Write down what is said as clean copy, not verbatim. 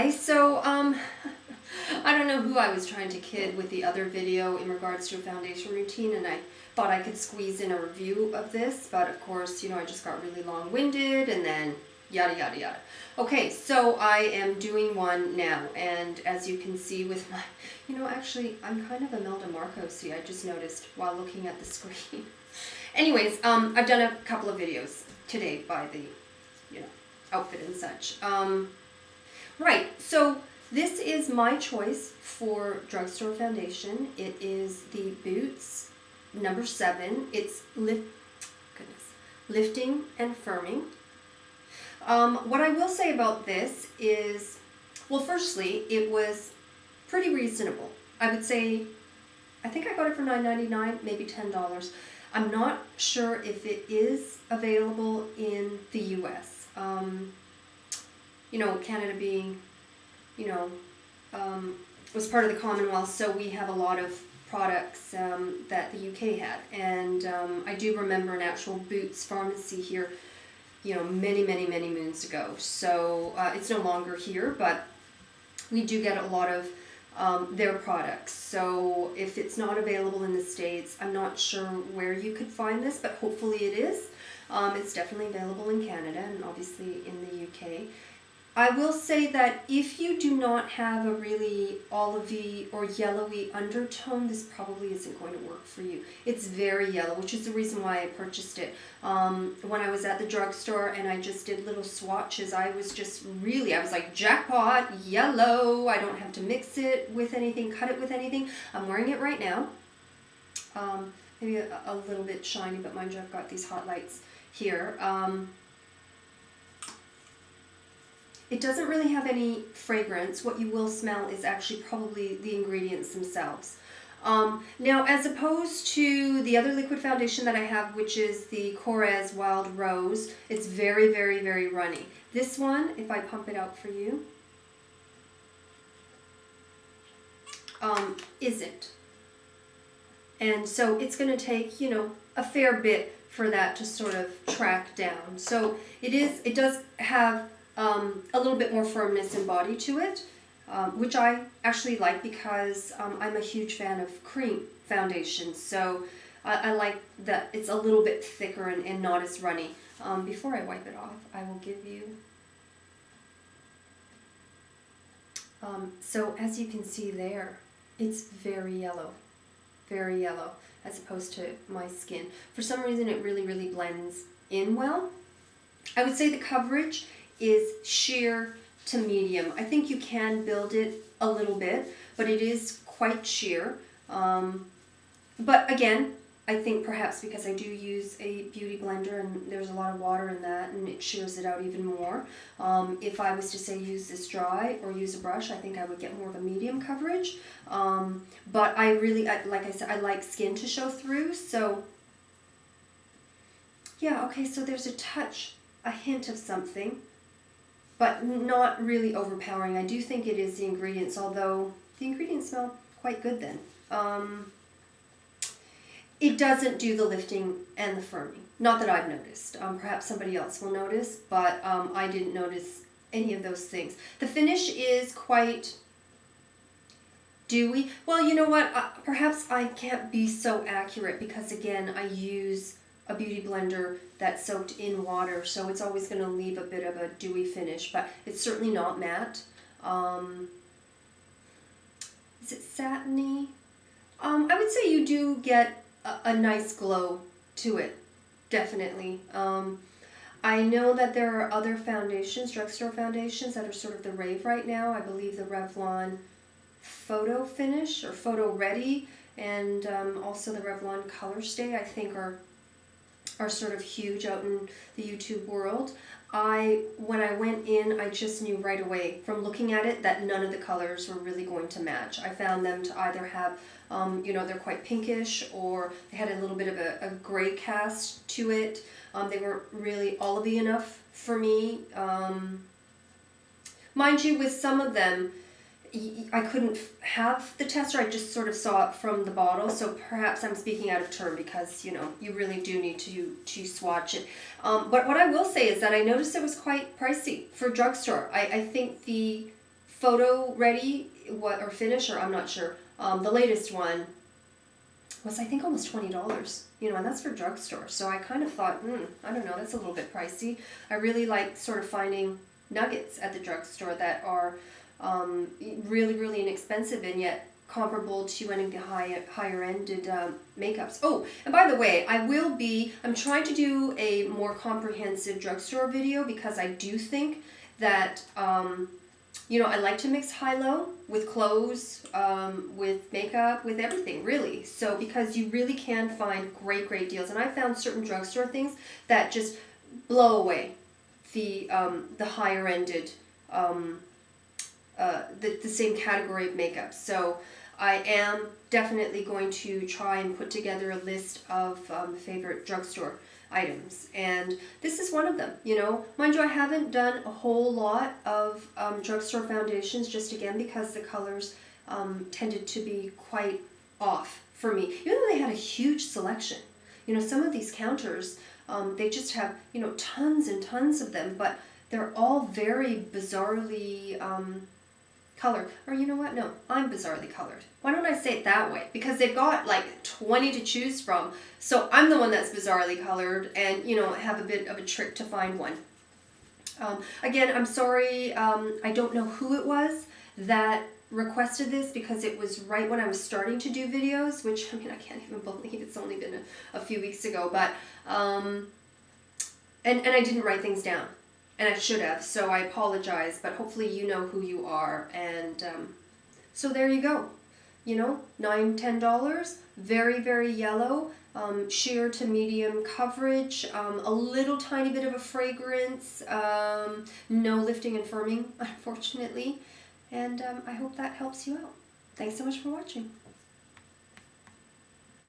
Hi, so I don't know who I was trying to kid with the other video in regards to a foundation routine, and I thought I could squeeze in a review of this, but of course, I just got really long-winded and then yada yada yada. Okay, so I am doing one now, and as you can see with my, actually I'm kind of Imelda Marcos-y, I just noticed while looking at the screen. Anyways, I've done a couple of videos today by the, outfit and such. Right, so this is my choice for drugstore foundation. It is the Boots No7. It's lifting and firming. What I will say about this is, well, firstly, it was pretty reasonable. I would say, I think I got it for $9.99, maybe $10. I'm not sure if it is available in the U.S. Canada being, was part of the Commonwealth, so we have a lot of products that the UK had. And I do remember an actual Boots pharmacy here, many, many, many moons ago. So it's no longer here, but we do get a lot of their products. So if it's not available in the States, I'm not sure where you could find this, but hopefully it is. It's definitely available in Canada and obviously in the UK. I will say that if you do not have a really olivey or yellowy undertone, this probably isn't going to work for you. It's very yellow, which is the reason why I purchased it. When I was at the drugstore and I just did little swatches, I was like, jackpot, yellow. I don't have to mix it with anything, cut it with anything. I'm wearing it right now. Maybe a little bit shiny, but mind you, I've got these hot lights here. It doesn't really have any fragrance. What you will smell is actually probably the ingredients themselves. Now, as opposed to the other liquid foundation that I have, which is the Korres Wild Rose, it's very, very, very runny. This one, if I pump it out for you, isn't. And so it's going to take, a fair bit for that to sort of track down. So it does have a little bit more firmness and body to it, which I actually like because I'm a huge fan of cream foundations. So I like that it's a little bit thicker and not as runny. Before I wipe it off, I will give you... so as you can see there, it's very yellow, as opposed to my skin. For some reason, it really, really blends in well. I would say the coverage is sheer to medium. I think you can build it a little bit, but it is quite sheer. But again, I think perhaps because I do use a beauty blender and there's a lot of water in that and it shears it out even more. If I was to say use this dry or use a brush, I think I would get more of a medium coverage. But I really, like I said, I like skin to show through. So yeah, okay, so there's a hint of something, but not really overpowering. I do think it is the ingredients, although the ingredients smell quite good then. It doesn't do the lifting and the firming. Not that I've noticed. Perhaps somebody else will notice, but I didn't notice any of those things. The finish is quite dewy. Well, you know what? Perhaps I can't be so accurate because, again, I use a beauty blender that's soaked in water, so it's always going to leave a bit of a dewy finish, but it's certainly not matte. Is it satiny? I would say you do get a nice glow to it, definitely. I know that there are other foundations, drugstore foundations, that are sort of the rave right now. I believe the Revlon Photo Finish or Photo Ready and also the Revlon Color Stay, I think are sort of huge out in the YouTube world. When I went in, I just knew right away from looking at it that none of the colors were really going to match. I found them to either have, they're quite pinkish, or they had a little bit of a gray cast to it. They weren't really olivey enough for me. Mind you, with some of them, I couldn't have the tester. I just sort of saw it from the bottle, so perhaps I'm speaking out of turn because, you really do need to swatch it. But what I will say is that I noticed it was quite pricey for drugstore. I think the photo ready, what, or finish, or I'm not sure. The latest one was, I think, almost $20, you know, and that's for drugstore. So I kind of thought, I don't know, that's a little bit pricey. I really like sort of finding nuggets at the drugstore that are really, really inexpensive and yet comparable to any of the higher ended makeups. Oh, and by the way, I'm trying to do a more comprehensive drugstore video because I do think that, you know, I like to mix high-low with clothes, with makeup, with everything, really. So, because you really can find great, great deals. And I found certain drugstore things that just blow away the higher-ended, the same category of makeup. So, I am definitely going to try and put together a list of favorite drugstore items, and this is one of them. You know, mind you, I haven't done a whole lot of drugstore foundations, just again because the colors tended to be quite off for me, even though they had a huge selection. You know, some of these counters, they just have, you know, tons and tons of them, but they're all very bizarrely colored. Or you know what, no, I'm bizarrely colored. Why don't I say it that way? Because they've got like 20 to choose from, so I'm the one that's bizarrely colored, and you know, have a bit of a trick to find one. Again, I'm sorry, I don't know who it was that requested this, because it was right when I was starting to do videos, which, I mean, I can't even believe it's only been a few weeks ago, but and I didn't write things down. And I should have, so I apologize, but hopefully you know who you are. And so there you go. You know, $9, $10, very, very yellow, sheer to medium coverage, a little tiny bit of a fragrance, no lifting and firming, unfortunately. And I hope that helps you out. Thanks so much for watching.